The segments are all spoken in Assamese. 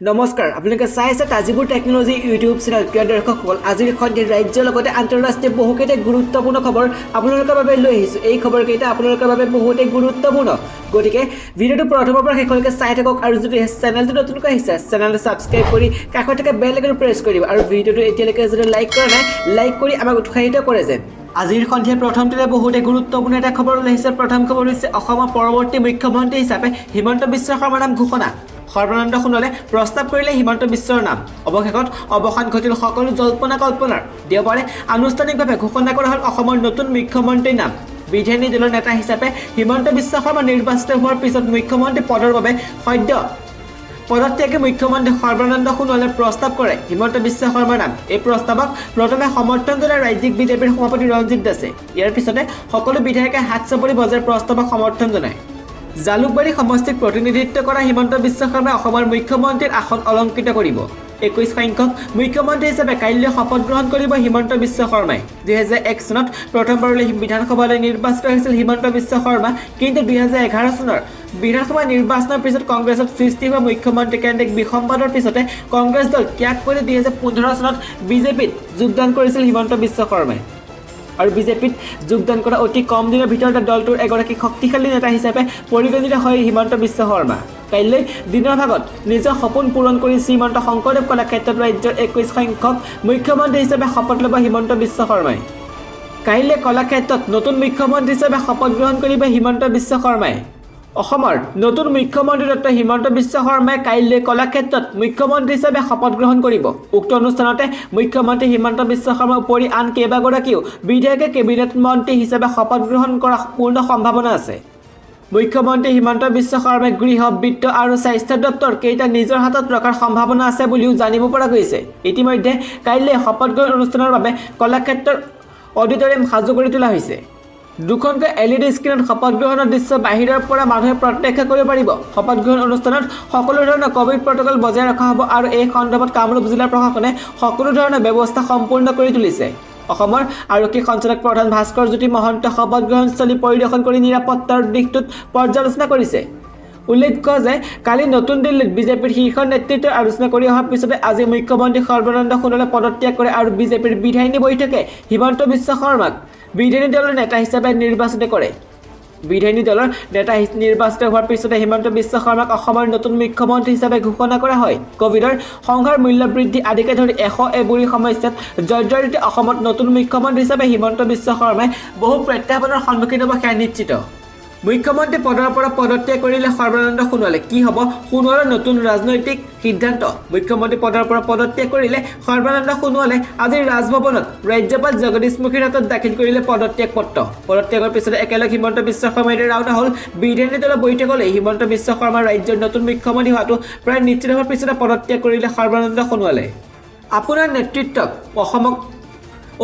নমস্কাৰ আপোনালোকে চাই আছে তাজিবুৰ টেকনলজি ইউটিউব চেনেল প্ৰিয় দৰ্শকসকল আজিৰ এখন ৰাজ্যৰ লগতে আন্তঃৰাষ্ট্ৰীয় বহুকেইটা গুৰুত্বপূৰ্ণ খবৰ আপোনালোকৰ বাবে লৈ আহিছোঁ এই খবৰকেইটা আপোনালোকৰ বাবে বহুতেই গুৰুত্বপূৰ্ণ গতিকে ভিডিঅ'টো প্ৰথমৰ পৰা শেষলৈকে চাই থাকক আৰু যদি চেনেলটো নতুনকৈ আহিছে চেনেলটো ছাবস্ক্ৰাইব কৰি কাষত থকা বেল আইকনটো প্ৰেছ কৰিব আৰু ভিডিঅ'টো এতিয়ালৈকে যদি লাইক কৰা নাই লাইক কৰি আমাক উৎসাহিত কৰে যেন আজিৰ সন্ধিয়া প্ৰথমতে বহুতে গুৰুত্বপূৰ্ণ এটা খবৰ ওলাইছে প্ৰথম খবৰ হৈছে অসমৰ পৰৱৰ্তী মুখ্যমন্ত্ৰী হিচাপে হিমন্ত বিশ্ব শৰ্মাৰ নাম ঘোষণা সৰ্বানন্দ সোণোৱালে প্ৰস্তাৱ কৰিলে হিমন্ত বিশ্বৰ নাম অৱশেষত অৱসান ঘটিল সকলো জল্পনা কল্পনাৰ দেওবাৰে আনুষ্ঠানিকভাৱে ঘোষণা কৰা হ'ল অসমৰ নতুন মুখ্যমন্ত্ৰীৰ নাম বিধায়িনী দলৰ নেতা হিচাপে হিমন্ত বিশ্ব শৰ্মা নিৰ্বাচিত হোৱাৰ পিছত মুখ্যমন্ত্ৰী পদৰ বাবে সদ্য পদত্যাগী মুখ্যমন্ত্ৰী সৰ্বানন্দ সোণোৱালে প্ৰস্তাৱ কৰে হিমন্ত বিশ্ব শৰ্মাৰ নাম এই প্ৰস্তাৱক প্ৰথমে সমৰ্থন জনাই ৰাজ্যিক বিজেপিৰ সভাপতি ৰঞ্জিত দাসে ইয়াৰ পিছতে সকলো বিধায়কে হাত চাপৰি বজাই প্ৰস্তাৱক সমৰ্থন জনায় জালুকবাৰী সমষ্টিক প্ৰতিনিধিত্ব কৰা হিমন্ত বিশ্ব শৰ্মাই অসমৰ মুখ্যমন্ত্ৰীৰ আসন অলংকৃত কৰিব 21 সংখ্যক মুখ্যমন্ত্ৰী হিচাপে কাইলৈ শপত গ্ৰহণ কৰিব হিমন্ত বিশ্ব শৰ্মাই 2001 চনত প্ৰথমবাৰলৈ বিধানসভালৈ নিৰ্বাচিত হৈছিল হিমন্ত বিশ্ব শৰ্মা কিন্তু 2011 চনৰ বিধানসভা নিৰ্বাচনৰ পিছত কংগ্ৰেছত সৃষ্টি হোৱা মুখ্যমন্ত্ৰী কেন্দ্ৰিক বিসম্বাদৰ পিছতে কংগ্ৰেছ দল ত্যাগ কৰি 2015 চনত বিজেপিত যোগদান কৰিছিল হিমন্ত বিশ্ব শৰ্মাই আৰু বিজেপিত যোগদান কৰা অতি কম দিনৰ ভিতৰতে দলটোৰ এগৰাকী শক্তিশালী নেতা হিচাপে পৰিগণিত হয় হিমন্ত বিশ্ব শৰ্মা কাইলৈ দিনৰ ভাগত নিজৰ সপোন পূৰণ কৰি শ্ৰীমন্ত শংকৰদেৱ কলাক্ষেত্ৰত ৰাজ্যৰ 21 সংখ্যক মুখ্যমন্ত্ৰী হিচাপে শপত ল'ব হিমন্ত বিশ্ব শৰ্মাই কাইলৈ কলাক্ষেত্ৰত নতুন মুখ্যমন্ত্ৰী হিচাপে শপত গ্ৰহণ কৰিব হিমন্ত বিশ্ব শৰ্মাই অসমৰ নতুন মুখ্যমন্ত্ৰী ডক্টৰ হিমন্ত বিশ্ব শৰ্মাই কাইলৈ কলাক্ষেত্ৰত মুখ্যমন্ত্ৰী হিচাপে শপত গ্ৰহণ কৰিব উক্ত অনুষ্ঠানতে মুখ্যমন্ত্ৰী হিমন্ত বিশ্ব শৰ্মাৰ উপৰি আন কেইবাগৰাকীও বিধায়কে কেবিনেট মন্ত্ৰী হিচাপে শপত গ্ৰহণ কৰাৰ পূৰ্ণ সম্ভাৱনা আছে মুখ্যমন্ত্ৰী হিমন্ত বিশ্ব শৰ্মাই গৃহ বিত্ত আৰু স্বাস্থ্য দপ্তৰ কেইটা নিজৰ হাতত ৰখাৰ সম্ভাৱনা আছে বুলিও জানিব পৰা গৈছে ইতিমধ্যে কাইলৈ শপত গ্ৰহণ অনুষ্ঠানৰ বাবে কলাক্ষেত্ৰৰ অডিটৰিয়াম সাজু কৰি তোলা হৈছে দুখনকৈ LED স্ক্ৰীনত শপত গ্ৰহণৰ দৃশ্য বাহিৰৰ পৰা মানুহে প্ৰত্যক্ষ কৰিব পাৰিব শপত গ্ৰহণ অনুষ্ঠানত সকলো ধৰণৰ কোভিড প্ৰটকল বজাই ৰখা হ'ব আৰু এই সন্দৰ্ভত কামৰূপ জিলা প্ৰশাসনে সকলো ধৰণৰ ব্যৱস্থা সম্পূৰ্ণ কৰি তুলিছে অসমৰ আৰক্ষী সঞ্চালক প্ৰধান ভাস্কৰ জ্যোতি মহন্ত শপত গ্ৰহণস্থলী পৰিদৰ্শন কৰি নিৰাপত্তাৰ দিশটোত পৰ্যালোচনা কৰিছে উল্লেখ্য যে কালি নতুন দিল্লীত বিজেপিৰ শীৰ্ষ নেতৃত্বৰ আলোচনা কৰি অহাৰ পিছতে আজি মুখ্যমন্ত্ৰী সৰ্বানন্দ সোণোৱালে পদত্যাগ কৰে আৰু বিজেপিৰ বিধায়িনী বৈঠকে হিমন্ত বিশ্ব শৰ্মাক বিধায়িনী দলৰ নেতা হিচাপে নিৰ্বাচিত কৰে বিধায়িনী দলৰ নেতা নিৰ্বাচিত হোৱাৰ পিছতে হিমন্ত বিশ্ব শৰ্মাক অসমৰ নতুন মুখ্যমন্ত্ৰী হিচাপে ঘোষণা কৰা হয় কোভিডৰ সংঘাৰ মূল্য বৃদ্ধি আদিকে ধৰি এবুৰি সমস্যাত জৰ্জৰিত অসমত নতুন মুখ্যমন্ত্ৰী হিচাপে হিমন্ত বিশ্ব শৰ্মাই বহু প্ৰত্যাহ্বানৰ সন্মুখীন হ'ব সেয়া নিশ্চিত মুখ্যমন্ত্ৰী পদৰ পৰা পদত্যাগ কৰিলে সৰ্বানন্দ সোণোৱালে কি হ'ব সোণোৱালৰ নতুন ৰাজনৈতিক সিদ্ধান্ত মুখ্যমন্ত্ৰী পদৰ পৰা পদত্যাগ কৰিলে সৰ্বানন্দ সোণোৱালে আজি ৰাজভৱনত ৰাজ্যপাল জগদীশ মুখীৰ হাতত দাখিল কৰিলে পদত্যাগ পত্ৰ পদত্যাগৰ পিছতে একেলগে হিমন্ত বিশ্ব শৰ্মাই ৰাওনা হ'ল বিধায়িনী দলৰ বৈঠকলৈ হিমন্ত বিশ্ব শৰ্মাৰ ৰাজ্যৰ নতুন মুখ্যমন্ত্ৰী হোৱাটো প্ৰায় নিশ্চিত হোৱাৰ পিছতে পদত্যাগ কৰিলে সৰ্বানন্দ সোণোৱালে আপোনাৰ নেতৃত্বক অসমক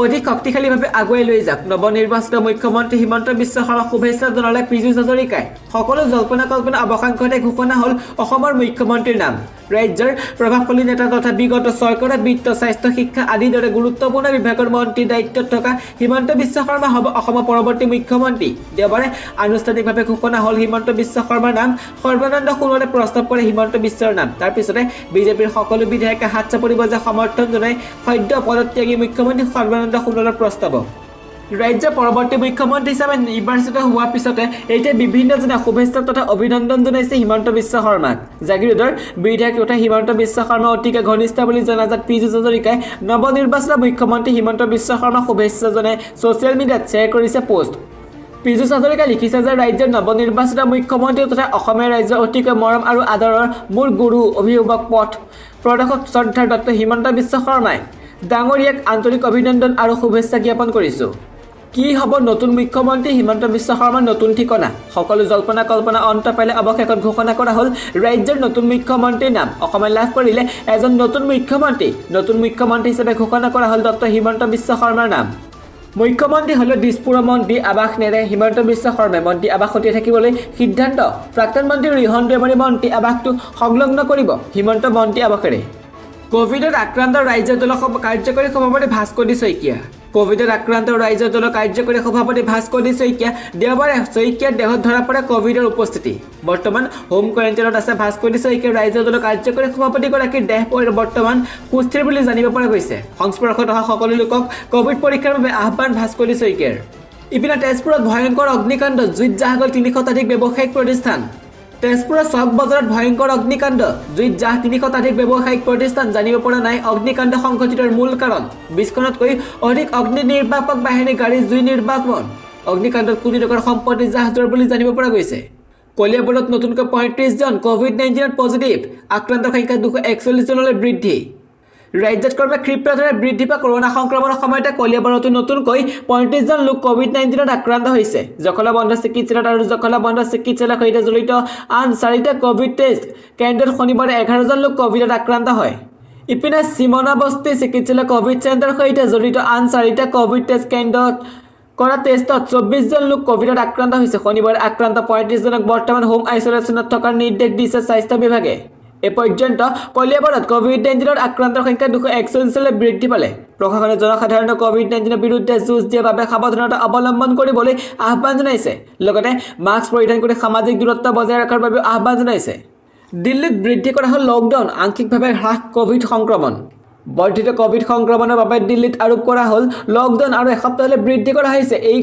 অধিক শক্তিশালীভাৱে আগুৱাই লৈ যাওক নৱনিৰ্বাচিত মুখ্যমন্ত্ৰী হিমন্ত বিশ্ব শৰ্মাক শুভেচ্ছা জনালে পীযুষ হাজৰিকাই সকলো জল্পনা কল্পনা অৱসান ঘটাই ঘোষণা হ'ল অসমৰ মুখ্যমন্ত্ৰীৰ নাম ৰাজ্যৰ প্ৰভাৱশালী নেতা তথা বিগত চৰকাৰত বিত্ত স্বাস্থ্য শিক্ষা আদিৰ দৰে গুৰুত্বপূৰ্ণ বিভাগৰ মন্ত্ৰীৰ দায়িত্বত থকা হিমন্ত বিশ্ব শৰ্মা হ'ব অসমৰ পৰৱৰ্তী মুখ্যমন্ত্ৰী দেওবাৰে আনুষ্ঠানিকভাৱে ঘোষণা হ'ল হিমন্ত বিশ্ব শৰ্মাৰ নাম সৰ্বানন্দ সোণোৱালে প্ৰস্তাৱ কৰে হিমন্ত বিশ্বৰ নাম তাৰ পিছতে বিজেপিৰ সকলো বিধায়কে হাত চাপৰি বজাই সমৰ্থন জনাই সদ্য পদত্যাগী মুখ্যমন্ত্ৰী সৰ্বানন্দ সোণোৱালৰ প্ৰস্তাৱক ৰাজ্যৰ পৰৱৰ্তী মুখ্যমন্ত্ৰী হিচাপে নিৰ্বাচিত হোৱাৰ পিছতে এতিয়া বিভিন্নজনে শুভেচ্ছা তথা অভিনন্দন জনাইছে হিমন্ত বিশ্ব শৰ্মাক জাগিৰোডৰ বিধায়ক তথা হিমন্ত বিশ্ব শৰ্মা অতিকে ঘনিষ্ঠ বুলি জনাজাত পীযুষ হাজৰিকাই নৱনিৰ্বাচিত মুখ্যমন্ত্ৰী হিমন্ত বিশ্ব শৰ্মাক শুভেচ্ছা জনাই ছ'চিয়েল মিডিয়াত শ্বেয়াৰ কৰিছে পোষ্ট পীযুষ হাজৰিকাই লিখিছে যে ৰাজ্যৰ নৱনিৰ্বাচিত মুখ্যমন্ত্ৰী তথা অসমীয়া ৰাজ্যৰ অতিকৈ মৰম আৰু আদৰৰ মোৰ গুৰু অভিভাৱক পথ প্ৰদৰ্শক শ্ৰদ্ধাৰ ডক্টৰ হিমন্ত বিশ্ব শৰ্মাই ডাঙৰীয়াক আন্তৰিক অভিনন্দন আৰু শুভেচ্ছা জ্ঞাপন কৰিছোঁ কি হ'ব নতুন মুখ্যমন্ত্ৰী হিমন্ত বিশ্ব শৰ্মাৰ নতুন ঠিকনা সকলো জল্পনা কল্পনা অন্ত পালে অৱশেষত ঘোষণা কৰা হ'ল ৰাজ্যৰ নতুন মুখ্যমন্ত্ৰীৰ নাম অসমে লাভ কৰিলে এজন নতুন মুখ্যমন্ত্ৰী হিচাপে ঘোষণা কৰা হ'ল ডক্টৰ হিমন্ত বিশ্ব শৰ্মাৰ নাম মুখ্যমন্ত্ৰী হ'লেও দিছপুৰৰ মন্ত্ৰী আৱাস নেৰে হিমন্ত বিশ্ব শৰ্মাই মন্ত্ৰী আৱাস সতীয়া থাকিবলৈ সিদ্ধান্ত প্ৰাক্তন মন্ত্ৰী ৰিহন দৈমাৰী মন্ত্ৰী আৱাসটো সংলগ্ন কৰিব হিমন্ত মন্ত্ৰী আৱাসেৰে কোভিডত আক্ৰান্ত ৰাজ্যৰ দলৰ কাৰ্যকৰী সভাপতি ভাস্কৰ শইকীয়া কোভিডত আক্ৰান্ত ৰাইজৰ দলৰ কাৰ্যকৰী সভাপতি ভাস্কৰী শইকীয়া দেওবাৰে শইকীয়াৰ দেহত ধৰা পৰে কোভিডৰ উপস্থিতি বৰ্তমান হোম কোৱাৰেণ্টাইনত আছে ভাস্কৰী শইকীয়া ৰাইজৰ দলৰ কাৰ্যকৰী সভাপতিগৰাকীৰ দেহ বৰ্তমান সুস্থিৰ বুলি জানিব পৰা গৈছে সংস্পৰ্শত অহা সকলো লোকক কোভিড পৰীক্ষাৰ বাবে আহ্বান ভাস্কৰী শইকীয়াৰ ইপিনে তেজপুৰত ভয়ংকৰ অগ্নিকাণ্ড জুইত জাহ গ'ল ৩০০ শতাধিক ব্যৱসায়িক প্ৰতিষ্ঠান তেজপুৰৰ চক বজাৰত ভয়ংকৰ অগ্নিকাণ্ড জুইত জাহ ৩০০ শতাধিক ব্যৱসায়িক প্ৰতিষ্ঠান জানিব পৰা নাই অগ্নিকাণ্ড সংঘটিতৰ মূল কাৰণ ২০খনতকৈ অধিক অগ্নি নিৰ্বাপক বাহিনী গাড়ী জুই নিৰ্বাপন অগ্নিকাণ্ডত কোটি টকাৰ সম্পত্তি জাহ যোৱাৰ বুলি জানিব পৰা গৈছে কলিয়াবৰত নতুনকৈ ৩৫ জন কোভিড-১৯ত পজিটিভ আক্ৰান্তৰ সংখ্যা ২৪১ জনলৈ বৃদ্ধি ৰাজ্যত ক্ৰমে ক্ষীপ্ৰতাৰে বৃদ্ধি পোৱা কৰোনা সংক্ৰমণৰ সময়তে কলিয়াবৰতো নতুনকৈ ৩৫ জন লোক কোভিড-১৯ত আক্ৰান্ত হৈছে জখলা বন্ধ চিকিৎসালয়ত আৰু জখলা বন্ধ চিকিৎসালয়ৰ সৈতে জড়িত আন ৪টা কোভিড টেষ্ট কেন্দ্ৰত শনিবাৰে ১১ জন লোক কোভিডত আক্ৰান্ত হয় ইপিনে সিমনা বস্তি চিকিৎসালয় কোভিড চেণ্টাৰৰ সৈতে জড়িত আন ৪টা কোভিড টেষ্ট কেন্দ্ৰত কৰা টেষ্টত ২৪ জন লোক কোভিডত আক্ৰান্ত হৈছে শনিবাৰে আক্ৰান্ত ৩৫ জনক বৰ্তমান হোম আইচোলেশ্যনত থকাৰ নিৰ্দেশ দিছে স্বাস্থ্য বিভাগে এ পৰ্যন্ত কলিয়াবৰত কোভিড-১৯ত আক্ৰান্তৰ সংখ্যা ২৪১লৈ বৃদ্ধি পালে প্ৰশাসনে জনসাধাৰণক কোভিড-১৯ৰ বিৰুদ্ধে যুঁজ দিয়াৰ বাবে সাৱধানতা অৱলম্বন কৰিবলৈ আহ্বান জনাইছে লগতে মাস্ক পৰিধান কৰি সামাজিক দূৰত্ব বজাই ৰখাৰ বাবে আহ্বান জনাইছে দিল্লীত বৃদ্ধি কৰা হ'ল লকডাউন আংশিকভাৱে হ্ৰাস কোভিড সংক্ৰমণ বৰ্ধিত কোভিড সংক্ৰমণৰ বাবে দিল্লীত আৰোপ কৰা হ'ল লকডাউন আৰু এসপ্তাহলৈ বৃদ্ধি কৰা হৈছে এই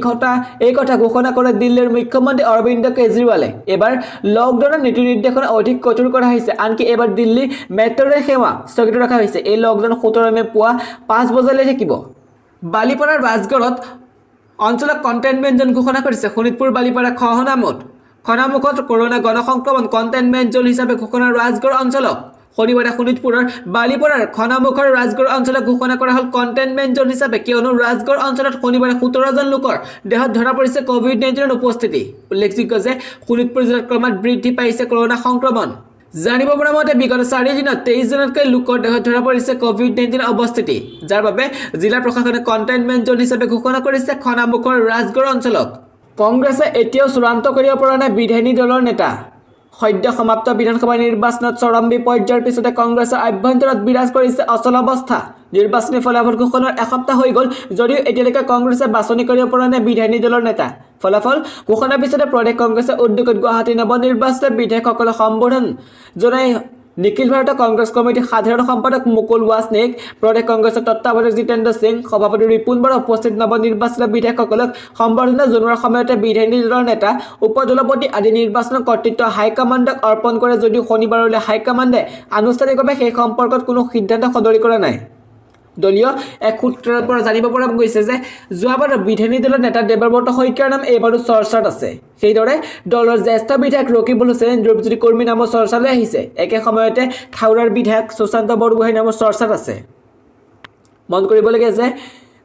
কথা ঘোষণা কৰে দিল্লীৰ মুখ্যমন্ত্ৰী অৰবিন্দ কেজৰিৱালে এবাৰ লকডাউনৰ নীতি নিৰ্দেশনা অধিক কঠোৰ কৰা হৈছে আনকি এবাৰ দিল্লী মেট্ৰ' ৰেল সেৱা স্থগিত ৰখা হৈছে এই লকডাউন ১৭ মে পুৱা ৫ বজালৈ থাকিব বালিপাৰাৰ ৰাজগড়ত অঞ্চলক কণ্টেইনমেণ্ট জ'ন ঘোষণা কৰিছে শোণিতপুৰ বালিপাৰা খনামুখত কৰোনা গণসংক্ৰমণ কণ্টেইনমেণ্ট জ'ন হিচাপে ঘোষণা ৰাজগড় অঞ্চলক শনিবাৰে শোণিতপুৰৰ বালিপাৰাৰ খনামুখৰ ৰাজগড় অঞ্চলক ঘোষণা কৰা হ'ল কণ্টেইনমেণ্ট জ'ন হিচাপে কিয়নো ৰাজগড় অঞ্চলত শনিবাৰে ১৭ জন লোকৰ দেহত ধৰা পৰিছে কোভিড-১৯ৰ উপস্থিতি উল্লেখযোগ্য যে শোণিতপুৰ জিলাত ক্ৰমাৎ বৃদ্ধি পাইছে কৰোনা সংক্ৰমণ জানিব পৰা মতে বিগত ৪ দিনত ২৩ জনতকৈ লোকৰ দেহত ধৰা পৰিছে কোভিড-১৯ৰ অৱস্থিতি যাৰ বাবে জিলা প্ৰশাসনে কণ্টেইনমেণ্ট জ'ন হিচাপে ঘোষণা কৰিছে খনামুখৰ ৰাজগড় অঞ্চলক কংগ্ৰেছে এতিয়াও চূড়ান্ত কৰিব পৰা নাই বিধায়িনী দলৰ নেতা সদ্য সমাপ্ত বিধানসভা নিৰ্বাচনত চৰম বিপৰ্যয়ৰ পিছতে কংগ্ৰেছৰ আভ্যন্তৰত বিৰাজ কৰিছে অচল অৱস্থা নিৰ্বাচনী ফলাফল ঘোষণাৰ এসপ্তাহ হৈ গ'ল যদিও এতিয়ালৈকে কংগ্ৰেছে বাছনি কৰিব পৰা নাই বিধায়িনী দলৰ নেতা ফলাফল ঘোষণাৰ পিছতে প্ৰদেশ কংগ্ৰেছে উদ্যোগত গুৱাহাটী নৱনিৰ্বাচিত বিধায়কসকলক সম্বোধন জনাই নিখিল ভাৰতীয় কংগ্ৰেছ কমিটিৰ সাধাৰণ সম্পাদক মুকুল ৱাছনিক প্ৰদেশ কংগ্ৰেছৰ তত্ত্বাৱধায়ক জিতেন্দ্ৰ সিং সভাপতি ৰিপুণ বৰা উপস্থিত নৱনিৰ্বাচিত বিধায়কসকলক সম্বৰ্ধনা জনোৱাৰ সময়তে বিধায়িনী দলৰ নেতা উপদলপতি আদি নিৰ্বাচনৰ কৰ্তৃত্ব হাইকমাণ্ডক অৰ্পণ কৰে যদিও শনিবাৰলৈ হাইকমাণ্ডে আনুষ্ঠানিকভাৱে সেই সম্পৰ্কত কোনো সিদ্ধান্ত সদৰি কৰা নাই দলীয় এক সূত্ৰৰ পৰা জানিব পৰা গৈছে যে যোৱাবাৰ বিধায়িনী দলৰ নেতা দেৱব্ৰত শইকীয়াৰ নাম এইবাৰো চৰ্চাত আছে সেইদৰে দলৰ জ্যেষ্ঠ বিধায়ক ৰকিবুল হুছেইন ধ্ৰুৱজ্যোতি কৰ্মী নামৰ চৰ্চালৈ আহিছে একে সময়তে থাউৰাৰ বিধায়ক সুশান্ত বৰগোহাঁই নামৰ চৰ্চাত আছে মন কৰিবলগীয়া যে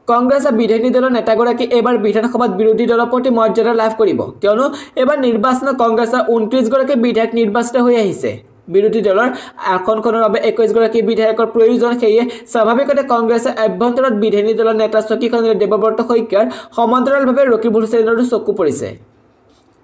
কংগ্ৰেছে বিধায়িনী দলৰ নেতাগৰাকী এবাৰ বিধানসভাত বিৰোধী দলৰ প্ৰতি মৰ্যাদা লাভ কৰিব কিয়নো এবাৰ নিৰ্বাচনত কংগ্ৰেছৰ ২৯ গৰাকী বিধায়ক নিৰ্বাচিত হৈ আহিছে বিৰোধী দলৰ আসনখনৰ বাবে ২১ গৰাকী বিধায়কৰ প্ৰয়োজন সেয়ে স্বাভাৱিকতে কংগ্ৰেছে আভ্যন্তৰত বিধায়িনী দলৰ নেতা চকীখনলৈ দেৱব্ৰত শইকীয়াৰ সমান্তৰালভাৱে ৰকিবুল হুছেইনৰো চকু পৰিছে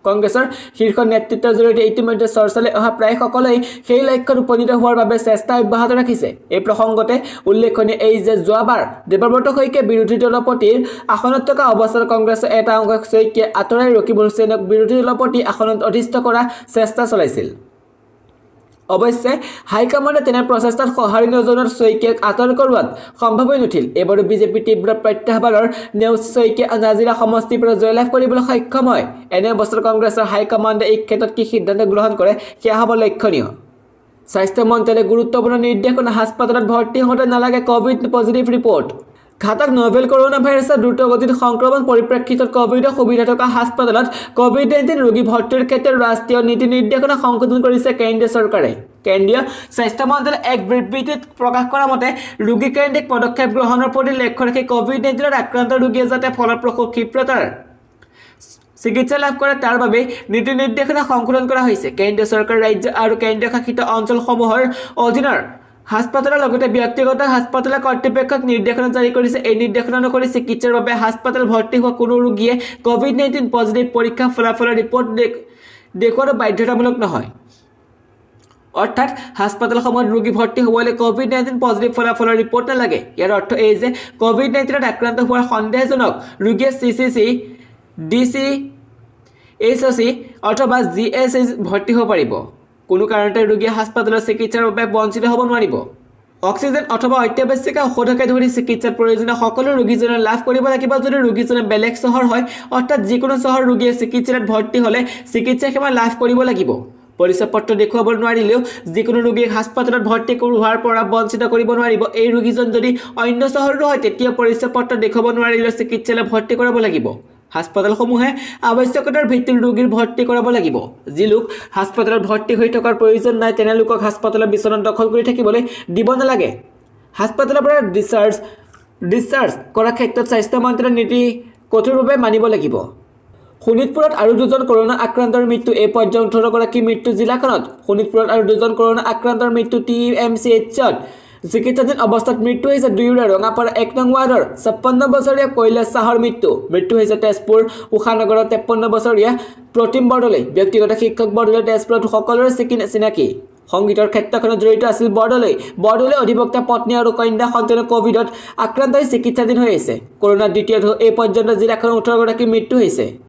কংগ্ৰেছৰ শীৰ্ষ নেতৃত্বৰ জৰিয়তে ইতিমধ্যে চৰ্চালৈ অহা প্ৰায় সকলেই সেই লক্ষ্যত উপনীত হোৱাৰ বাবে চেষ্টা অব্যাহত ৰাখিছে এই প্ৰসংগতে উল্লেখনীয় এই যে যোৱাবাৰ দেৱব্ৰত শইকীয়া বিৰোধী দলৰ প্ৰতি আসনত থকা অৱস্থাত কংগ্ৰেছৰ এটা অংশক শইকীয়া আঁতৰাই ৰকিবুল হুছেইনক বিৰোধী দলৰ প্ৰতি আসনত অধিষ্ঠ কৰা চেষ্টা চলাইছিল অৱশ্যে হাইকমাণ্ডে তেনে প্ৰচেষ্টাত সঁহাৰি নজনোৱাত শইকীয়াক আঁতৰ কৰোৱাত সম্ভৱ হৈ নুঠিল এবাৰো বিজেপি তীব্ৰ প্ৰত্যাহ্বানৰ নেওচ শইকীয়া নাজিৰা সমষ্টিৰ পৰা জয়লাভ কৰিবলৈ সক্ষম হয় এনে অৱস্থাত কংগ্ৰেছৰ হাইকমাণ্ডে এই ক্ষেত্ৰত কি সিদ্ধান্ত গ্ৰহণ কৰে সেয়া হ'ব লক্ষণীয় স্বাস্থ্য মন্ত্ৰালয়ে গুৰুত্বপূৰ্ণ নিৰ্দেশনা হাস্পতালত ভৰ্তি হওঁতে নালাগে কোভিড পজিটিভ ৰিপৰ্ট ঘাতক নভেল কৰোনা ভাইৰাছৰ দ্ৰুতগতিত সংক্ৰমণ পৰিপ্ৰেক্ষিতত কোভিডৰ সুবিধা থকা হাস্পতালত কোভিড-১৯ ৰোগী ভৰ্তিৰ ক্ষেত্ৰত ৰাষ্ট্ৰীয় নীতি নিৰ্দেশনা সংশোধন কৰিছে কেন্দ্ৰীয় চৰকাৰে কেন্দ্ৰীয় স্বাস্থ্য মন্ত্ৰালয়ে এক বিবৃতিত প্ৰকাশ কৰা মতে ৰোগীকেন্দ্ৰিক পদক্ষেপ গ্ৰহণৰ প্ৰতি লক্ষ্য ৰাখি কোভিড-১৯ত আক্ৰান্ত ৰোগীয়ে যাতে ফলপ্ৰসূ ক্ষীপ্ৰতাৰ চিকিৎসা লাভ কৰে তাৰ বাবে নীতি নিৰ্দেশনা সংশোধন কৰা হৈছে কেন্দ্ৰীয় চৰকাৰ ৰাজ্য আৰু কেন্দ্ৰীয় শাসিত অঞ্চলসমূহৰ অধীনৰ হাস্পতালৰ লগতে ব্যক্তিগত হাস্পতালৰ কৰ্তৃপক্ষক নিৰ্দেশনা জাৰি কৰিছে এই নিৰ্দেশনা অনুসৰি চিকিৎসাৰ বাবে হাস্পতাল ভৰ্তি হোৱা কোনো ৰোগীয়ে কোভিড-১৯ পজিটিভ পৰীক্ষা ফলাফলৰ ৰিপৰ্ট দেখুওৱাটো বাধ্যতামূলক নহয় অৰ্থাৎ হাস্পতালসমূহত ৰোগী ভৰ্তি হ'বলৈ কোভিড-19 পজিটিভ ফলাফলৰ ৰিপৰ্ট নালাগে। ইয়াৰ অৰ্থ এই যে কোভিড-19ত আক্ৰান্ত হোৱাৰ সন্দেহজনক ৰোগীয়ে চিচিচি, ডিচি, এইচচি অথবা জিএছএইচ ভৰ্তি হ'ব পাৰিব। কোনো কাৰণতে ৰোগীয়ে হাস্পতালৰ চিকিৎসাৰ বাবে বঞ্চিত হ'ব নোৱাৰিব। অক্সিজেন অথবা অত্যাৱশ্যকীয় ঔষধকে ধৰি চিকিৎসাত প্ৰয়োজনীয় সকলো ৰোগীজনে লাভ কৰিব লাগিব। যদি ৰোগীজনে বেলেগ চহৰ হয়, অৰ্থাৎ যিকোনো চহৰ ৰোগীয়ে চিকিৎসাত ভৰ্তি হ'লে চিকিৎসা সেৱা লাভ কৰিব লাগিব। পৰিচয় পত্ৰ দেখুৱাব নোৱাৰিলেও যিকোনো ৰোগীক হাস্পতালত ভৰ্তি হোৱাৰ পৰা বঞ্চিত কৰিব নোৱাৰিব। এই ৰোগীজন যদি অন্য চহৰৰ হয়, তেতিয়া পৰিচয় পত্ৰ দেখুৱাব নোৱাৰিলেও চিকিৎসালয়ত ভৰ্তি কৰাব লাগিব। হাস্পতালসমূহে আৱশ্যকতাৰ ভিত্তিত ৰোগীৰ ভৰ্তি কৰাব লাগিব। যি লোক হাস্পতালত ভৰ্তি হৈ থকাৰ প্ৰয়োজন নাই, তেনে লোকক হাস্পতালৰ বিচনা দখল কৰি থাকিবলৈ দিব নালাগে। হাস্পতালৰ পৰা ডিছচাৰ্জ কৰাৰ ক্ষেত্ৰত স্বাস্থ্য মন্ত্ৰালয়ৰ নীতি কঠোৰভাৱে মানিব লাগিব। শোণিতপুৰত আৰু 2জন কৰোনা আক্ৰান্তৰ মৃত্যু। এই পৰ্যায়ত 18গৰাকী মৃত্যু জিলাখনত। শোণিতপুৰত আৰু 2জন কৰোনা আক্ৰান্তৰ মৃত্যু। TMCHত চিকিৎসাধীন অৱস্থাত মৃত্যু হৈছে দুয়োৰে ৰঙাপাৰা 1 নং ৱাৰ্ডৰ 56 বছৰীয়া কৈলাশ চাহৰ মৃত্যু হৈছে তেজপুৰ উষানগৰৰ 53 বছৰীয়া প্ৰতিম বৰদলৈ। ব্যক্তিগত শিক্ষক বৰদলৈ তেজপুৰত সকলোৰে চিনাকি। সংগীতৰ ক্ষেত্ৰখনত জড়িত আছিল বৰদলৈ অধিবক্তা পত্নী আৰু কন্যা সন্তান কোভিডত আক্ৰান্ত হৈ চিকিৎসাধীন হৈ আছে। কৰোনাৰ দ্বিতীয় ঢৌ। এই পৰ্যন্ত জিলাখনত 18গৰাকী মৃত্যু হৈছে।